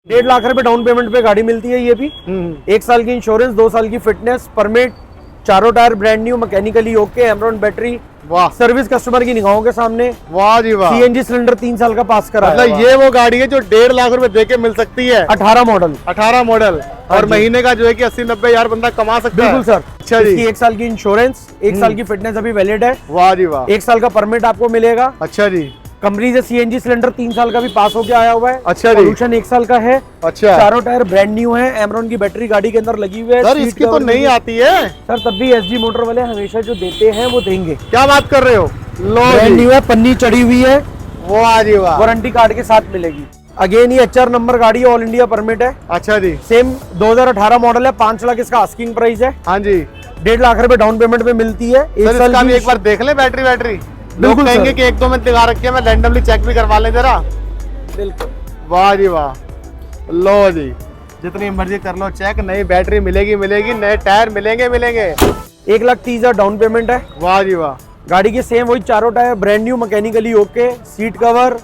1.5 लाख रुपए down payment पे गाड़ी मिलती है। ये भी 1 साल की इंश्योरेंस, 2 साल की फिटनेस, परमिट, चारों tyre brand new, mechanically okay, Amaron battery, वाह, सर्विस कस्टमर की निगाहों के सामने। वाह जी वाह। सीएनजी सिलेंडर 3 साल का पास करा है। मतलब ये वो गाड़ी है जो 1.5 लाख रुपए दे के मिल सकती है। 18 मॉडल 18 मॉडल और महीने का जो है कि 80-90 हजार बंदा कमा सकता है। बिल्कुल सर। अच्छा जी। इसकी 1 साल की इंश्योरेंस, 1 साल की फिटनेस अभी वैलिड है। वाह जी वाह। 1 साल का परमिट आपको मिलेगा। अच्छा जी। कंपनी से सीएनजी सिलेंडर 3 साल का भी पास होके आया हुआ है। अच्छा जी। पॉल्यूशन 1 साल का है। अच्छा, चारों टायर ब्रांड न्यू है। एमरॉन की बैटरी गाड़ी के अंदर लगी हुई है। सर इसकी तो नहीं आती है सर, तब भी एसजी मोटर वाले हमेशा जो देते हैं वो देंगे। क्या बात कर रहे हो। लो ब्रांड न्यू है, पन्नी चढ़ी हुई है, वाह जी वाह। वारंटी कार्ड के साथ मिलेगी। अगेन ये HR नंबर गाड़ी है, ऑल इंडिया परमिट है। अच्छा जी। सेम 2018 मॉडल है। 5 लाख इसका आस्किंग प्राइस है। हाँ जी। 1.5 लाख रुपए डाउन पेमेंट पे मिलती है। सर इसका भी एक बार देख ले बैटरी। लोग कहेंगे कि 1-2 में दिखा रखी है, मैं रैंडमली चेक भी करवा ले जरा। बिल्कुल। वाह जी वाह। लो जी, जितनी मर्जी कर लो चेक, नई बैटरी मिलेगी, नए टायर मिलेंगे। 1,30,000 डाउन पेमेंट है। वाह जी वाह। गाड़ी के सेम वही चारों tyre brand new, mechanically okay, seat cover,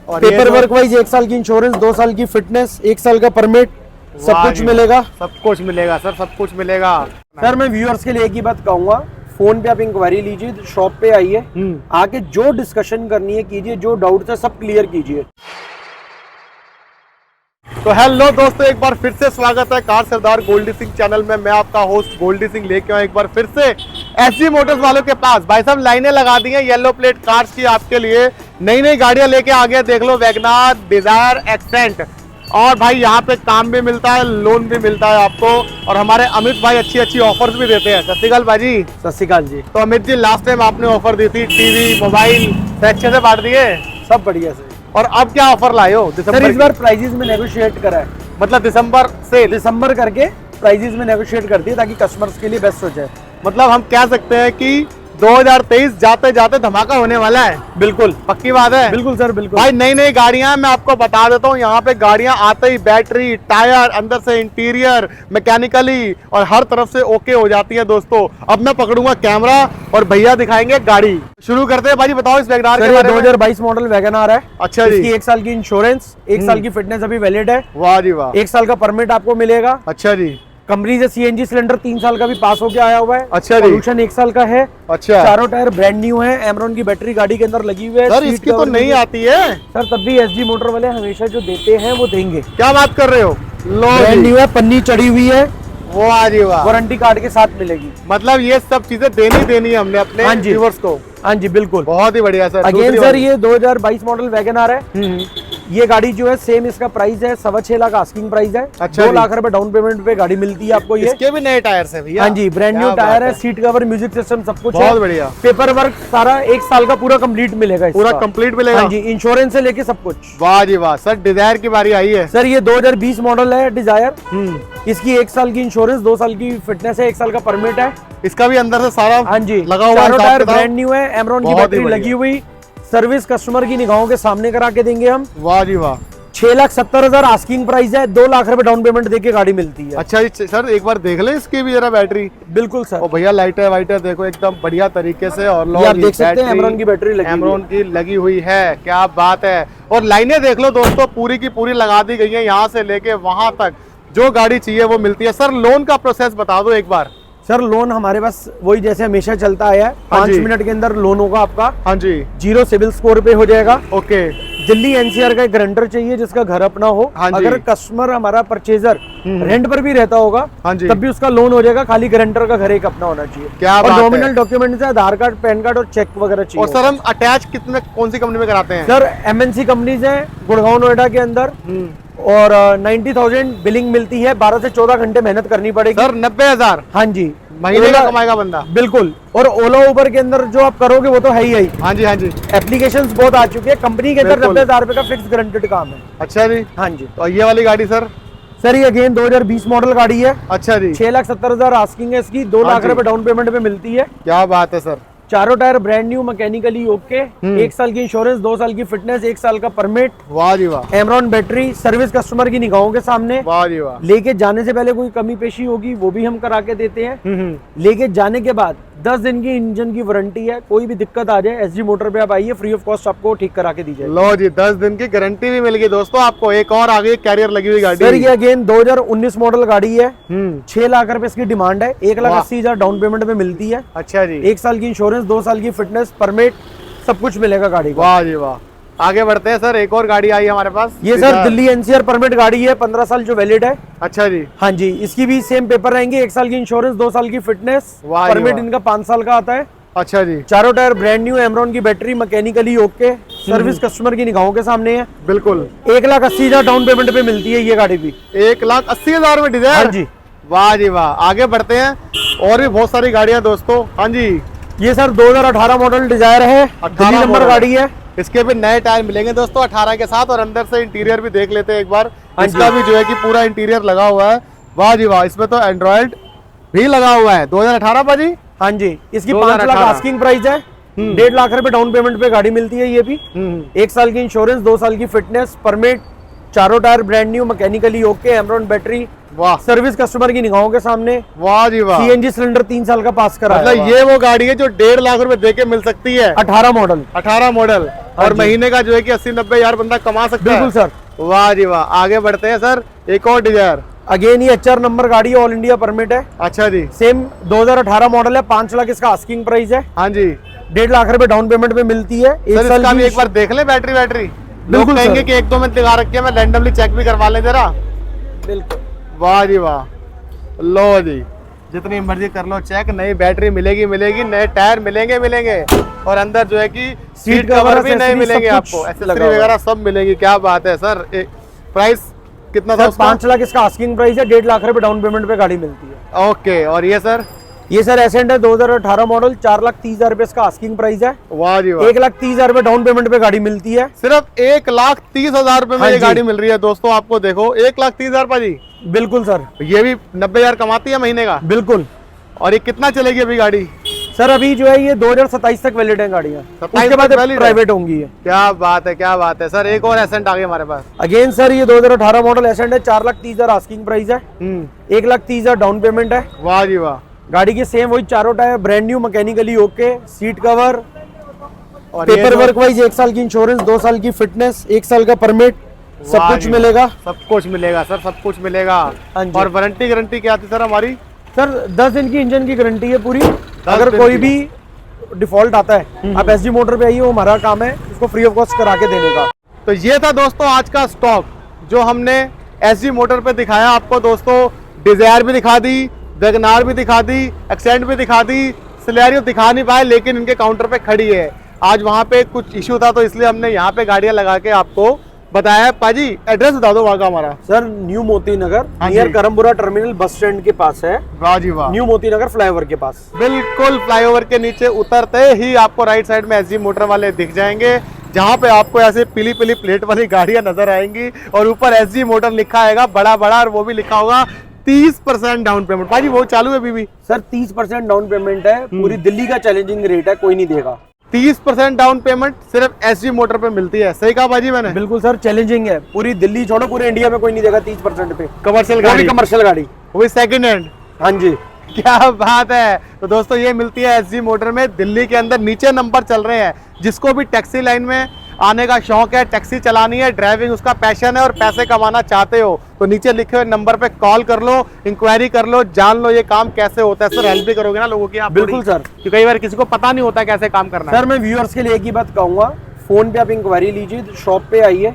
और पेपर वर्क वाइज 1 साल की इंश्योरेंस, 2 साल की फिटनेस, 1 साल का परमिट, सब कुछ मिलेगा। सब कुछ मिलेगा सर, सब कुछ मिलेगा। सर मैं व्यूअर्स के लिए एक ही बात कहूंगा, फोन पे आप इंक्वायरी लीजिए, शॉप पे आइए, आके जो डिस्कशन करनी है कीजिए, जो डाउट है सब क्लियर कीजिए। तो हेलो दोस्तों, एक बार फिर से स्वागत है कार सरदार गोल्डी सिंह चैनल में। मैं आपका होस्ट गोल्डी सिंह लेके आया एक बार फिर से एसजी मोटर्स वालों के पास। भाई साहब लाइनें लगा दी हैं येलो प्लेट कार्स की आपके लिए। नई गाड़ियां लेके आ गए, देख लो वैगनार, डिजायर, एक्सेंट। और भाई यहाँ पे काम भी मिलता है, लोन भी मिलता है आपको। और हमारे अमित भाई अच्छी ऑफर्स भी देते हैं। सत श्री अकाल भाजी। सत श्री अकाल जी। तो अमित जी, लास्ट टाइम आपने ऑफर दी थी टीवी, मोबाइल से अच्छे से बांट दिए, सब बढ़िया से। और अब क्या ऑफर लाए हो दिसंबर? सर इस बार प्राइजेस में नेगोशिएट करा है, मतलब दिसंबर करके प्राइजेस में नेगोशिएट कर दिए ताकि कस्टमर्स के लिए बेस्ट हो जाए। मतलब हम कह सकते हैं कि 2023 जाते जाते धमाका होने वाला है। बिल्कुल पक्की बात है। बिल्कुल सर, बिल्कुल भाई नई गाड़ियां मैं आपको बता देता हूँ, यहाँ पे गाड़ियां आते ही बैटरी, टायर, अंदर से इंटीरियर, मैकेनिकली और हर तरफ से ओके हो जाती है दोस्तों। अब मैं पकड़ूंगा कैमरा और भैया दिखाएंगे गाड़ी। शुरू करते हैं भाजी, बताओ इस वैगनार के बारे में। 2022 मॉडल वैगनार है। अच्छा जी। इसकी 1 साल की इंश्योरेंस, 1 साल की फिटनेस अभी वैलिड है। वाह जी वाह। 1 साल का परमिट आपको मिलेगा। अच्छा जी। कंपनी से सीएनजी सिलेंडर 3 साल का भी पास होके आया हुआ है। अच्छा जी। पॉल्यूशन 1 साल का है। अच्छा, चारों टायर ब्रांड न्यू है। एमरॉन की बैटरी गाड़ी के अंदर लगी हुई है। सर इसकी तो नहीं आती है। सर तब भी एसजी मोटर वाले हमेशा जो देते हैं वो देंगे। क्या बात कर रहे हो। लो ब्रांड न्यू है, पन्नी चढ़ी हुई है, वाह जी वाह। वारंटी कार्ड के साथ मिलेगी। मतलब ये सब चीजें देनी है हमने अपने व्यूअर्स को। हाँ जी बिल्कुल। बहुत ही बढ़िया सर। अगेन सर ये 2022 मॉडल वैगनार है। ये गाड़ी जो है सेम इसका प्राइस है 6.25 लाख आस्किंग प्राइस है। अच्छा 2 लाख रुपए डाउन पेमेंट पे गाड़ी मिलती है आपको। ये इसके भी नए टायर है भैया। हाँ जी, ब्रांड न्यू टायर है, सीट कवर, म्यूजिक सिस्टम सब कुछ बहुत बढ़िया। पेपर वर्क सारा 1 साल का पूरा कंप्लीट मिलेगा। पूरा कंप्लीट मिलेगा। हाँ जी, इंश्योरेंस से लेके सब कुछ। वाह जी वाह। सर डिजायर की बारी आई है। सर ये 2020 मॉडल है डिजायर। इसकी 1 साल की इंश्योरेंस, 2 साल की फिटनेस है, 1 साल का परमिट है। इसका भी अंदर से सारा हाँ जी लगा हुआ है। टायर ब्रांड न्यू है, एमरॉन की बैटरी लगी हुई, सर्विस कस्टमर की निगाहों के सामने करा के देंगे हम। वाह जी वाह। 6,70,000 आस्किंग प्राइस है। 2 लाख रुपए डाउन पेमेंट देके गाड़ी मिलती है। अच्छा जी सर, एक बार देख ले इसकी भी जरा बैटरी। बिल्कुल सर। और भैया लाइटर वाइटर देखो एकदम बढ़िया तरीके से। और आप देख सकते हैं एमरॉन की बैटरी लगी हुई है। क्या बात है। और लाइनें देख लो दोस्तों, पूरी की पूरी लगा दी गई है, यहाँ से लेके वहां तक जो गाड़ी चाहिए वो मिलती है। सर लोन का प्रोसेस बता दो एक बार। सर लोन हमारे पास वही जैसे हमेशा चलता आया है, 5 मिनट के अंदर लोन होगा आपका। हाँ जी। 0 सिविल स्कोर पे हो जाएगा। ओके। दिल्ली एनसीआर का एक गारंटर चाहिए जिसका घर अपना हो। हाँ जी। अगर कस्टमर हमारा परचेजर रेंट पर भी रहता होगा, हाँ जी, तब भी उसका लोन हो जाएगा। खाली गारंटर का घर एक अपना होना चाहिए। क्या और बात नॉमिनल डॉक्यूमेंट है, आधार कार्ड, पैन कार्ड और चेक वगैरह चाहिए। और सर हम अटैच कितने कौन सी कंपनी में कराते हैं? सर एमएनसी कंपनीज है गुड़गांव नोएडा के अंदर। और 90,000 बिलिंग मिलती है। 12 से 14 घंटे मेहनत करनी पड़ेगी। सर 90,000 हाँ जी, महीने का कमाएगा बंदा। बिल्कुल। और ओला उबर के अंदर जो आप करोगे वो तो है ही। हाँ जी, हाँ जी। एप्लीकेशंस बहुत आ चुकी है। कंपनी के अंदर 90,000 रुपए का फिक्स गारंटेड काम है। अच्छा जी। हाँ जी। तो ये वाली गाड़ी सर? सर ये अगेन 2020 मॉडल गाड़ी है। अच्छा जी। 6,70,000 आस्किंग है इसकी। 2 लाख रुपए डाउन पेमेंट पे मिलती है। क्या बात है सर। चारों tyre brand new, mechanically okay, 1 साल की इंश्योरेंस, 2 साल की फिटनेस, 1 साल का परमिट। वाह जी वाह। एमरॉन बैटरी, सर्विस कस्टमर की निगाहों के सामने। वाह जी वाह। लेके जाने से पहले कोई कमी पेशी होगी वो भी हम करा के देते हैं। लेके जाने के बाद 10 दिन की इंजन की वारंटी है, कोई भी दिक्कत आ जाए एसजी मोटर पे आप आइए, फ्री ऑफ कॉस्ट आपको ठीक करा के दी जाएगी। लो जी, 10 दिन की गारंटी भी मिल गई दोस्तों आपको। एक और आगे कैरियर लगी हुई गाड़ी। सर ये अगेन 2019 मॉडल गाड़ी है। 6 लाख रुपए इसकी डिमांड है, 1,80,000 डाउन पेमेंट में मिलती है। अच्छा जी। 1 साल की इंश्योरेंस, 2 साल की फिटनेस परमिट, सब कुछ मिलेगा गाड़ी को। वाह जी वाह। आगे बढ़ते हैं सर, एक और गाड़ी आई है हमारे पास। ये सर दिल्ली एनसीआर परमिट गाड़ी है, 15 साल जो वैलिड है। अच्छा जी। हाँ जी, इसकी भी सेम पेपर रहेंगे, 1 साल की इंश्योरेंस, 2 साल की फिटनेस, वाह जी परमिट वाह। इनका 5 साल का आता है। अच्छा जी। चारों टायर ब्रांड न्यू, एमरॉन की battery, mechanically okay, service customer की निगाहों के सामने है। बिल्कुल। 1,80,000 डाउन पेमेंट पे मिलती है ये गाड़ी भी। 1,80,000 में डिजायर। हाँ जी। वाह जी वाह। आगे बढ़ते हैं, और भी बहुत सारी गाड़ियां दोस्तों। हाँ जी। ये सर 2018 मॉडल डिजायर है, 18 दिल्ली नंबर मॉडल। गाड़ी है। इसके भी नए टायर मिलेंगे दोस्तों 18 के साथ, और अंदर से इंटीरियर भी देख लेते हैं एक बार। हाँ इसका जी। भी जो है कि पूरा इंटीरियर लगा हुआ है। वाह जी वाह। इसमें तो एंड्रॉइड भी लगा हुआ है। 2018 पाजी। हाँ जी, इसकी 2018 5 लाख आस्किंग प्राइस है। 1.5 लाख रुपए डाउन पेमेंट पे गाड़ी मिलती है ये भी। 1 साल की इंश्योरेंस, 2 साल की फिटनेस, परमिट, चारों tyre brand new, mechanically okay, Amaron battery, वाह। सर्विस कस्टमर की निगाहों के सामने। वाह जी वाह। सीएनजी सिलेंडर 3 साल का पास करा है। मतलब ये वो गाड़ी है जो 1.5 लाख रुपए दे के मिल सकती है। 18 मॉडल। 18 मॉडल, और जी। महीने का जो है कि 80-90 हजार बंदा कमा सकता है। बिल्कुल सर। वाह जी वाह। आगे बढ़ते हैं सर, एक और डिजायर। अगेन ये HR नंबर गाड़ी है, ऑल इंडिया परमिट है। अच्छा जी। सेम 2018 मॉडल है, 5 लाख इसका आस्किंग प्राइस है। हाँ जी। 1.5 लाख रुपए डाउन पेमेंट पे मिलती है। सर इसका भी एक बार देख ले बैटरी। लोग बिल्कुल कहेंगे सर। कि 1-2 मिनट लगा रखी है, मैं रैंडमली चेक भी करवा ले जरा। बिल्कुल। वाह जी वाह। लो जी, जितनी मर्जी कर लो चेक, नई बैटरी मिलेगी, नए टायर मिलेंगे, और अंदर जो है कि सीट कवर भी नए मिलेंगे आपको, एक्सेसरी वगैरह सब मिलेगी। क्या बात है सर। प्राइस कितना था उसका? 5 लाख इसका आस्किंग प्राइस है, 1.5 लाख रुपए डाउन पेमेंट पे गाड़ी मिलती है। ओके। और ये सर? ये सर एसेंट है, 2018 मॉडल, 4,30,000 रुपए इसका आस्किंग प्राइस है। वाह जी वाह। 1,30,000 रुपए डाउन पेमेंट पे गाड़ी मिलती है। सिर्फ 1,30,000 रुपए में हाँ ये जी। गाड़ी मिल रही है दोस्तों आपको। देखो 1,30,000 पाजी। बिल्कुल सर। ये भी 90,000 कमाती है महीने का। बिल्कुल। और ये कितना चलेगी अभी गाड़ी? सर अभी जो है ये 2027 तक वैलिड है गाड़ियाँ, 27 उसके बाद तक valid है? प्राइवेट होंगी ये। क्या बात है, क्या बात है सर। एक और एसेंट आ गई हमारे पास। अगेन सर ये 2018 मॉडल एसेंट है, 4,30,000 आस्किंग प्राइस है, 1,30,000 डाउन पेमेंट है। वाह जी वाह। गाड़ी के सेम वही चारों tyre brand new, mechanically okay, seat cover, और ये पेपर तो- वर्क वाइज 1 साल की इंश्योरेंस, 2 साल की फिटनेस, 1 साल का परमिट, सब वाह कुछ जी मिलेगा। सब कुछ मिलेगा सर, सब कुछ मिलेगा। हाँ जी। और वारंटी गारंटी क्या आती सर हमारी? सर 10 दिन की इंजन की गारंटी है पूरी। 10 अगर दिन कोई की। भी डिफॉल्ट आता है, आप एसजी मोटर पे आइए, वो हमारा काम है उसको फ्री ऑफ कॉस्ट करा के देने का। तो ये था दोस्तों आज का स्टॉक जो हमने एसजी मोटर पे दिखाया आपको दोस्तों। डिजायर भी दिखा दी, वैगनार भी दिखा दी, एक्सेंट भी दिखा दी, सिलेरियो दिखा नहीं पाए लेकिन इनके काउंटर पे खड़ी है। आज वहाँ पे कुछ इशू था तो इसलिए हमने यहाँ पे गाड़ियाँ लगा के आपको बताया है। पाजी एड्रेस बता दो वहाँ का हमारा। सर न्यू मोती नगर, हाँ नियर जी। करमपुरा टर्मिनल बस स्टैंड के पास है। वाह जी वाह। न्यू मोती नगर फ्लाईओवर के पास। बिल्कुल फ्लाईओवर के नीचे उतरते ही आपको राइट साइड में एसजी मोटर वाले दिख जाएंगे, जहां पे आपको ऐसे पीली पीली प्लेट वाली गाड़ियां नजर आएंगी और ऊपर एसजी मोटर लिखा आएगा बड़ा बड़ा, और वो भी लिखा होगा 30% डाउन पेमेंट। भाजी वो चालू है अभी भी? सर 30% डाउन पेमेंट है, पूरी दिल्ली का चैलेंजिंग रेट है, कोई नहीं देगा। 30% डाउन पेमेंट सिर्फ एसजी मोटर पे मिलती है। सही कहा भाजी मैंने? बिल्कुल सर, चैलेंजिंग है, पूरी दिल्ली छोड़ो पूरे इंडिया में कोई नहीं देगा 30% पे। कमर्शियल वो भी गाड़ी, कमर्शियल गाड़ी। वो भी सेकंड हैंड। हाँ जी। क्या बात है। तो दोस्तों ये मिलती है एसजी मोटर में दिल्ली के अंदर। नीचे नंबर चल रहे हैं, जिसको भी टैक्सी लाइन में आने का शौक है, टैक्सी चलानी है, ड्राइविंग उसका पैशन है और पैसे कमाना चाहते हो तो नीचे लिखे हुए नंबर पे कॉल कर लो, इंक्वायरी कर लो, जान लो ये काम कैसे होता है। सर हेल्प भी करोगे ना लोगों की आप? बिल्कुल सर। कि कई बार किसी को पता नहीं होता कैसे काम करना है। सर मैं व्यूअर्स के लिए एक ही बात कहूंगा, फोन पे आप इंक्वायरी लीजिए, शॉप पे आइए,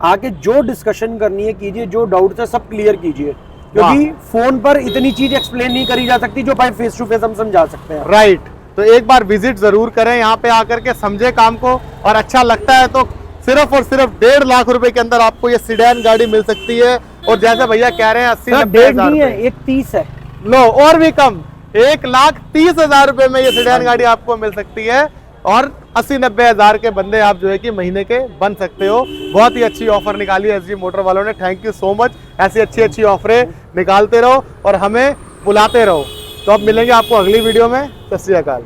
आके जो डिस्कशन करनी है कीजिए, जो डाउट है सब क्लियर कीजिए, क्योंकि फोन पर इतनी चीज एक्सप्लेन नहीं करी जा सकती जो भाई फेस टू फेस हम समझा सकते हैं। राइट। तो एक बार विजिट जरूर करें यहाँ पे आकर के, समझे काम को, और अच्छा लगता है तो सिर्फ और सिर्फ 1.5 लाख रुपए के अंदर आपको ये सीडान गाड़ी मिल सकती है। और जैसे भैया कह रहे हैं 80-90 हजार नहीं है, 1,30 है। लो और भी कम, 1,30,000 रुपए में ये सीडान गाड़ी आपको मिल सकती है। और 80-90 हजार के बंदे आप जो है कि महीने के बन सकते हो। बहुत ही अच्छी ऑफर निकाली है एसजी मोटर वालों ने। Thank you so much. ऐसी अच्छी अच्छी ऑफरें निकालते रहो और हमें बुलाते रहो। तो अब मिलेंगे आपको अगली वीडियो में। सत श्री अकाल।